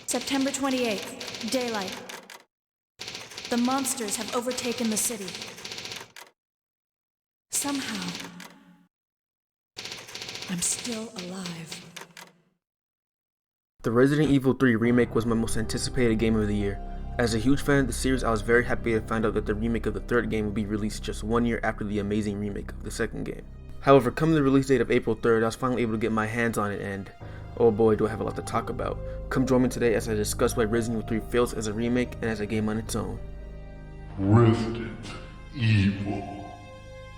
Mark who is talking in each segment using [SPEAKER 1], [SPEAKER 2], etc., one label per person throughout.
[SPEAKER 1] September 28th, daylight. The monsters have overtaken the city. Somehow, I'm still alive.
[SPEAKER 2] The Resident Evil 3 remake was my most anticipated game of the year. As a huge fan of the series, I was very happy to find out that the remake of the third game would be released just 1 year after the amazing remake of the second game. However, come the release date of April 3rd, I was finally able to get my hands on it, and oh boy, do I have a lot to talk about. Come join me today as I discuss why Resident Evil 3 fails as a remake and as a game on its own.
[SPEAKER 3] Resident Evil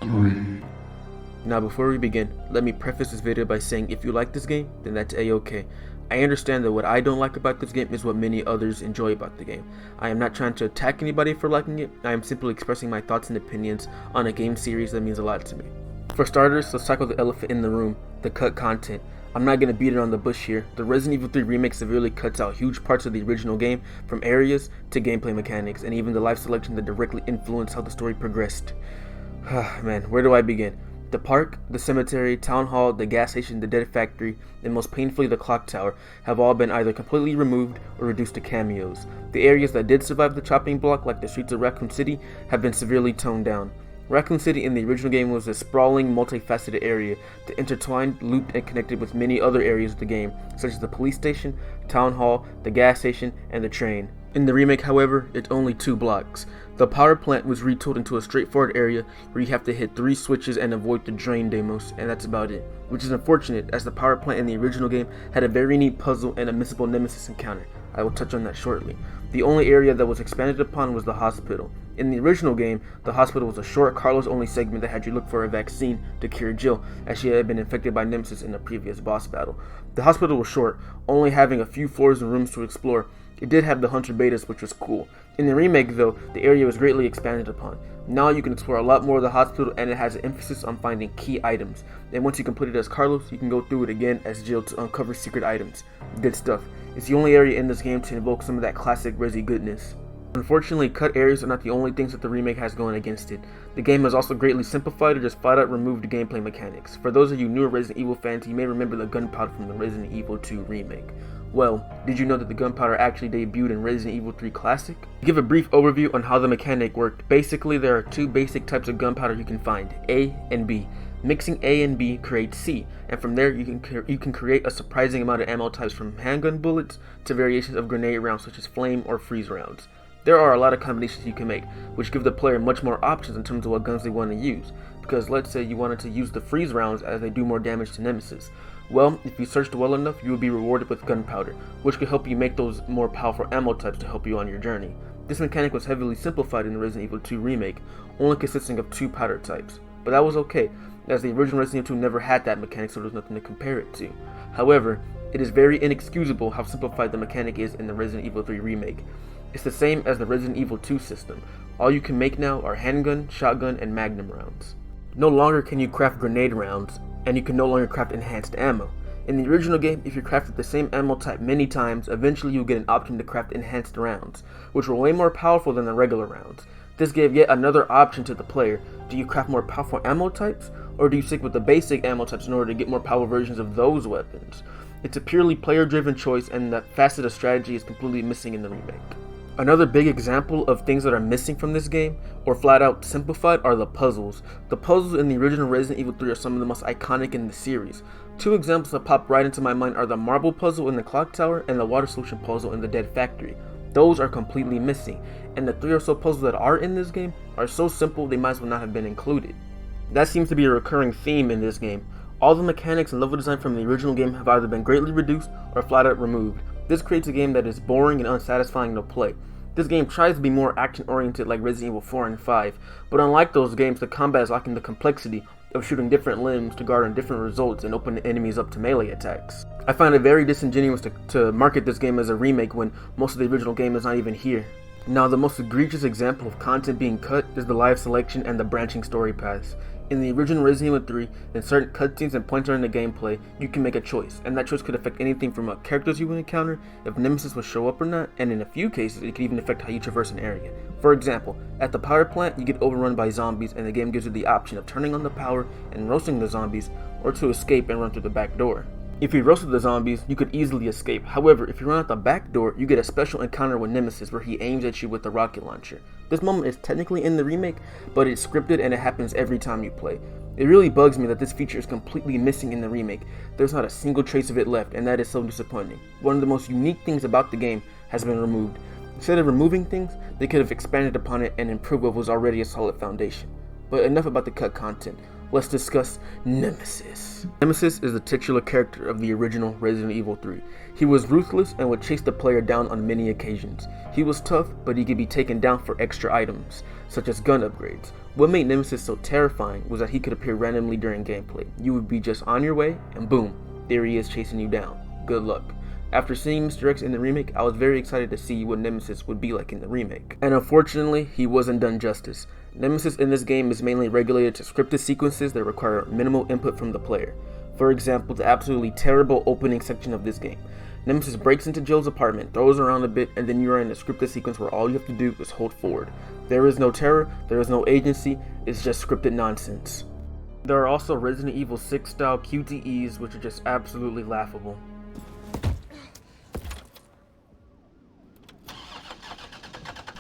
[SPEAKER 3] 3.
[SPEAKER 2] Now before we begin, let me preface this video by saying if you like this game, then that's a-okay. I understand that what I don't like about this game is what many others enjoy about the game. I am not trying to attack anybody for liking it, I am simply expressing my thoughts and opinions on a game series that means a lot to me. For starters, let's tackle the elephant in the room, the cut content. I'm not going to beat it on the bush here. The Resident Evil 3 remake severely cuts out huge parts of the original game, from areas to gameplay mechanics, and even the life selection that directly influenced how the story progressed. Man, where do I begin? The park, the cemetery, town hall, the gas station, the dead factory, and most painfully the clock tower have all been either completely removed or reduced to cameos. The areas that did survive the chopping block, like the streets of Raccoon City, have been severely toned down. Raccoon City in the original game was a sprawling, multifaceted area that intertwined, looped, and connected with many other areas of the game, such as the police station, town hall, the gas station, and the train. In the remake, however, it's only 2 blocks. The power plant was retooled into a straightforward area where you have to hit 3 switches and avoid the drain demos, and that's about it. Which is unfortunate, as the power plant in the original game had a very neat puzzle and a missable nemesis encounter. I will touch on that shortly. The only area that was expanded upon was the hospital. In the original game, the hospital was a short Carlos-only segment that had you look for a vaccine to cure Jill, as she had been infected by Nemesis in a previous boss battle. The hospital was short, only having a few floors and rooms to explore. It did have the Hunter Betas, which was cool. In the remake though, the area was greatly expanded upon. Now you can explore a lot more of the hospital, and it has an emphasis on finding key items. And once you complete it as Carlos, you can go through it again as Jill to uncover secret items. Good stuff. It's the only area in this game to invoke some of that classic Resi goodness. Unfortunately, cut areas are not the only things that the remake has going against it. The game has also greatly simplified or just flat out removed gameplay mechanics. For those of you newer Resident Evil fans, you may remember the gunpowder from the Resident Evil 2 remake. Well, did you know that the gunpowder actually debuted in Resident Evil 3 Classic? To give a brief overview on how the mechanic worked, basically there are 2 basic types of gunpowder you can find, A and B. Mixing A and B creates C, and from there you can create a surprising amount of ammo types, from handgun bullets to variations of grenade rounds such as flame or freeze rounds. There are a lot of combinations you can make, which give the player much more options in terms of what guns they want to use, because let's say you wanted to use the freeze rounds as they do more damage to Nemesis. Well, if you searched well enough, you will be rewarded with gunpowder, which could help you make those more powerful ammo types to help you on your journey. This mechanic was heavily simplified in the Resident Evil 2 remake, only consisting of 2 powder types, but that was okay, as the original Resident Evil 2 never had that mechanic, so there's nothing to compare it to. However, it is very inexcusable how simplified the mechanic is in the Resident Evil 3 remake. It's the same as the Resident Evil 2 system. All you can make now are handgun, shotgun, and magnum rounds. No longer can you craft grenade rounds, and you can no longer craft enhanced ammo. In the original game, if you crafted the same ammo type many times, eventually you'll get an option to craft enhanced rounds, which were way more powerful than the regular rounds. This gave yet another option to the player. Do you craft more powerful ammo types, or do you stick with the basic ammo types in order to get more powerful versions of those weapons? It's a purely player-driven choice, and that facet of strategy is completely missing in the remake. Another big example of things that are missing from this game, or flat out simplified, are the puzzles. The puzzles in the original Resident Evil 3 are some of the most iconic in the series. 2 examples that pop right into my mind are the marble puzzle in the clock tower and the water solution puzzle in the dead factory. Those are completely missing, and the 3 or so puzzles that are in this game are so simple they might as well not have been included. That seems to be a recurring theme in this game. All the mechanics and level design from the original game have either been greatly reduced or flat out removed. This creates a game that is boring and unsatisfying to play. This game tries to be more action-oriented like Resident Evil 4 and 5, but unlike those games, the combat is lacking the complexity of shooting different limbs to guard on different results and open enemies up to melee attacks. I find it very disingenuous to market this game as a remake when most of the original game is not even here. Now, the most egregious example of content being cut is the live selection and the branching story paths. In the original Resident Evil 3, in certain cutscenes and points during the gameplay, you can make a choice, and that choice could affect anything from what characters you will encounter, if Nemesis will show up or not, and in a few cases, it could even affect how you traverse an area. For example, at the power plant, you get overrun by zombies, and the game gives you the option of turning on the power and roasting the zombies, or to escape and run through the back door. If you roasted the zombies, you could easily escape. However, if you run out the back door, you get a special encounter with Nemesis where he aims at you with the rocket launcher. This moment is technically in the remake, but it's scripted and it happens every time you play. It really bugs me that this feature is completely missing in the remake. There's not a single trace of it left, and that is so disappointing. One of the most unique things about the game has been removed. Instead of removing things, they could have expanded upon it and improved what was already a solid foundation. But enough about the cut content. Let's discuss Nemesis. Nemesis is the titular character of the original Resident Evil 3. He was ruthless and would chase the player down on many occasions. He was tough, but he could be taken down for extra items, such as gun upgrades. What made Nemesis so terrifying was that he could appear randomly during gameplay. You would be just on your way, and boom, there he is chasing you down. Good luck. After seeing Mr. X in the remake, I was very excited to see what Nemesis would be like in the remake. And unfortunately, he wasn't done justice. Nemesis in this game is mainly regulated to scripted sequences that require minimal input from the player. For example, the absolutely terrible opening section of this game. Nemesis breaks into Jill's apartment, throws around a bit, and then you are in a scripted sequence where all you have to do is hold forward. There is no terror, there is no agency, it's just scripted nonsense. There are also Resident Evil 6 style QTEs, which are just absolutely laughable.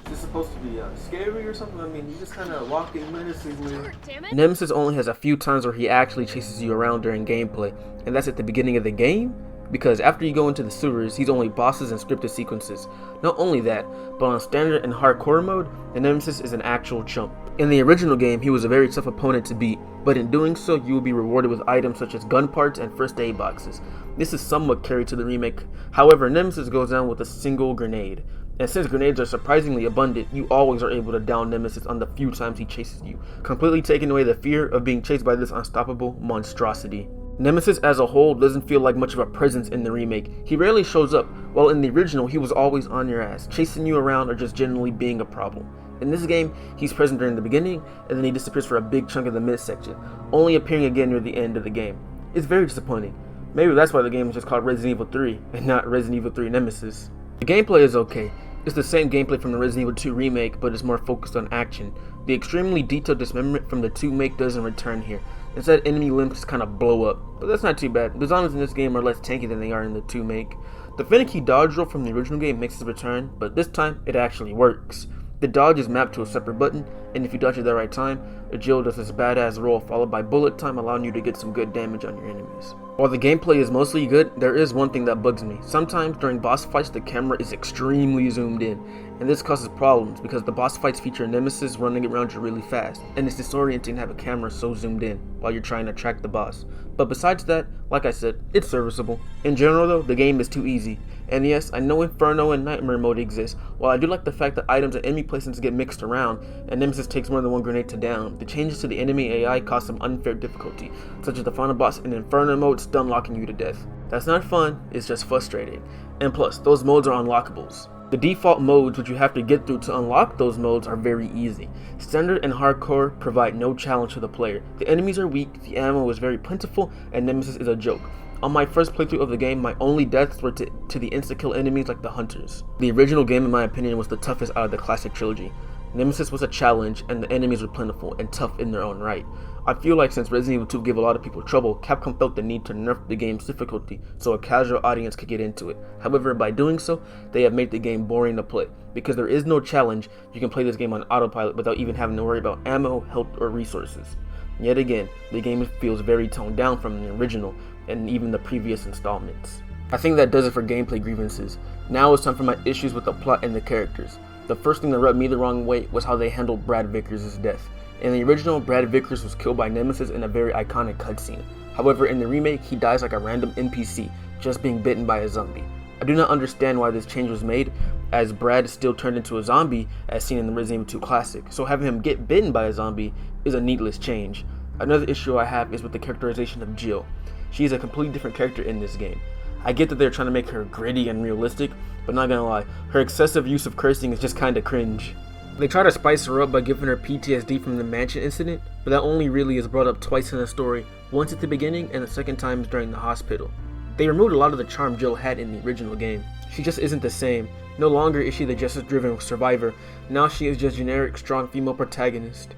[SPEAKER 2] Is this supposed to be scary or something? I mean, you're just kind of walking menacingly. Nemesis only has a few times where he actually chases you around during gameplay, and that's at the beginning of the game, because after you go into the sewers, he's only bosses and scripted sequences. Not only that, but on standard and hardcore mode, the Nemesis is an actual chump. In the original game, he was a very tough opponent to beat, but in doing so, you will be rewarded with items such as gun parts and first aid boxes. This is somewhat carried to the remake. However, Nemesis goes down with a single grenade. And since grenades are surprisingly abundant, you always are able to down Nemesis on the few times he chases you, completely taking away the fear of being chased by this unstoppable monstrosity. Nemesis as a whole doesn't feel like much of a presence in the remake. He rarely shows up, while in the original he was always on your ass, chasing you around or just generally being a problem. In this game, he's present during the beginning, and then he disappears for a big chunk of the midsection, only appearing again near the end of the game. It's very disappointing. Maybe that's why the game is just called Resident Evil 3, and not Resident Evil 3 Nemesis. The gameplay is okay. It's the same gameplay from the Resident Evil 2 remake, but it's more focused on action. The extremely detailed dismemberment from the 2 make doesn't return here. Instead, enemy limbs just kind of blow up, but that's not too bad. The zombies in this game are less tanky than they are in the 2 make. The finicky dodge roll from the original game makes its return, but this time, it actually works. The dodge is mapped to a separate button, and if you dodge at the right time, Jill does this badass roll followed by bullet time, allowing you to get some good damage on your enemies. While the gameplay is mostly good, there is one thing that bugs me. Sometimes during boss fights the camera is extremely zoomed in, and this causes problems because the boss fights feature Nemesis running around you really fast, and it's disorienting to have a camera so zoomed in while you're trying to track the boss. But besides that, like I said, it's serviceable. In general though, the game is too easy. And yes, I know Inferno and Nightmare mode exists. While I do like the fact that items and enemy placements get mixed around, and Nemesis takes more than one grenade to down, the changes to the enemy AI cause some unfair difficulty, such as the final boss in Inferno mode stun locking you to death. That's not fun, it's just frustrating. And plus, those modes are unlockables. The default modes which you have to get through to unlock those modes are very easy. Standard and hardcore provide no challenge to the player. The enemies are weak, the ammo is very plentiful, and Nemesis is a joke. On my first playthrough of the game, my only deaths were to the insta-kill enemies like the hunters. The original game, in my opinion, was the toughest out of the classic trilogy. Nemesis was a challenge, and the enemies were plentiful and tough in their own right. I feel like since Resident Evil 2 gave a lot of people trouble, Capcom felt the need to nerf the game's difficulty so a casual audience could get into it. However, by doing so, they have made the game boring to play. Because there is no challenge, you can play this game on autopilot without even having to worry about ammo, health, or resources. Yet again, the game feels very toned down from the original and even the previous installments. I think that does it for gameplay grievances. Now it's time for my issues with the plot and the characters. The first thing that rubbed me the wrong way was how they handled Brad Vickers' death. In the original, Brad Vickers was killed by Nemesis in a very iconic cutscene. However, in the remake, he dies like a random NPC, just being bitten by a zombie. I do not understand why this change was made, as Brad is still turned into a zombie as seen in the Resident Evil 2 classic, so having him get bitten by a zombie is a needless change. Another issue I have is with the characterization of Jill. She is a completely different character in this game. I get that they're trying to make her gritty and realistic, but not gonna lie, her excessive use of cursing is just kinda cringe. They try to spice her up by giving her PTSD from the mansion incident, but that only really is brought up twice in the story, once at the beginning and the second time during the hospital. They removed a lot of the charm Jill had in the original game. She just isn't the same. No longer is she the justice-driven survivor, now she is just generic strong female protagonist.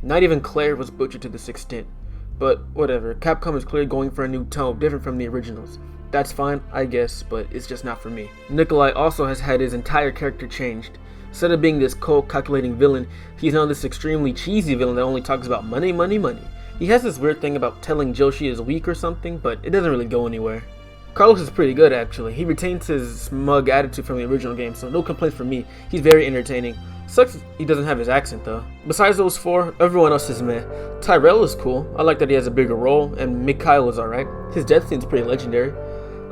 [SPEAKER 2] Not even Claire was butchered to this extent. But whatever, Capcom is clearly going for a new tone, different from the originals. That's fine, I guess, but it's just not for me. Nikolai also has had his entire character changed. Instead of being this cold, calculating villain, he's now this extremely cheesy villain that only talks about money, money, money. He has this weird thing about telling Jill she is weak or something, but it doesn't really go anywhere. Carlos is pretty good actually. He retains his smug attitude from the original game, so no complaints from me. He's very entertaining. Sucks he doesn't have his accent though. Besides those four, everyone else is meh. Tyrell is cool. I like that he has a bigger role, and Mikhail is alright. His death scene's pretty legendary.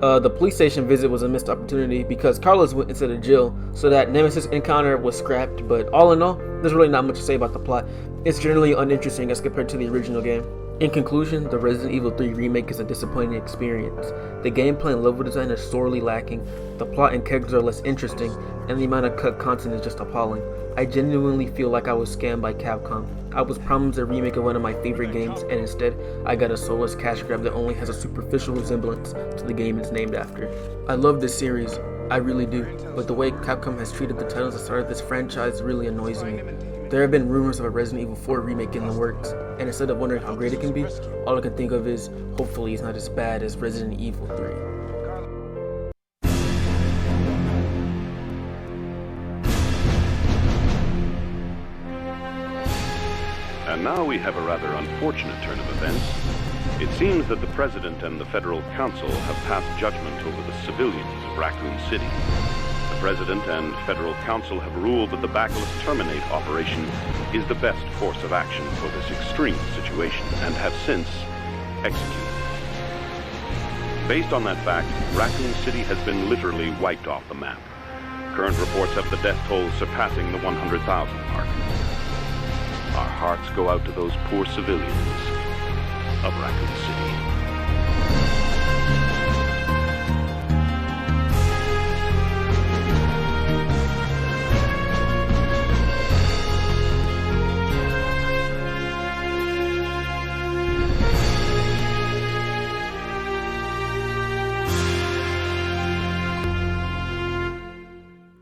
[SPEAKER 2] The police station visit was a missed opportunity because Carlos went instead of Jill, so that Nemesis encounter was scrapped, but all in all, there's really not much to say about the plot. It's generally uninteresting as compared to the original game. In conclusion, the Resident Evil 3 remake is a disappointing experience. The gameplay and level design is sorely lacking, the plot and characters are less interesting, and the amount of cut content is just appalling. I genuinely feel like I was scammed by Capcom. I was promised a remake of one of my favorite games, and instead, I got a soulless cash grab that only has a superficial resemblance to the game it's named after. I love this series, I really do, but the way Capcom has treated the titles that started this franchise really annoys me. There have been rumors of a Resident Evil 4 remake in the works, and instead of wondering how great it can be, all I can think of is, hopefully it's not as bad as Resident Evil 3.
[SPEAKER 4] And now we have a rather unfortunate turn of events. It seems that the President and the Federal Council have passed judgment over the civilians of Raccoon City. The President and Federal Council have ruled that the Backless Terminate operation is the best course of action for this extreme situation, and have since executed. Based on that fact, Raccoon City has been literally wiped off the map. Current reports have the death toll surpassing the 100,000 mark. Our hearts go out to those poor civilians of Raccoon City.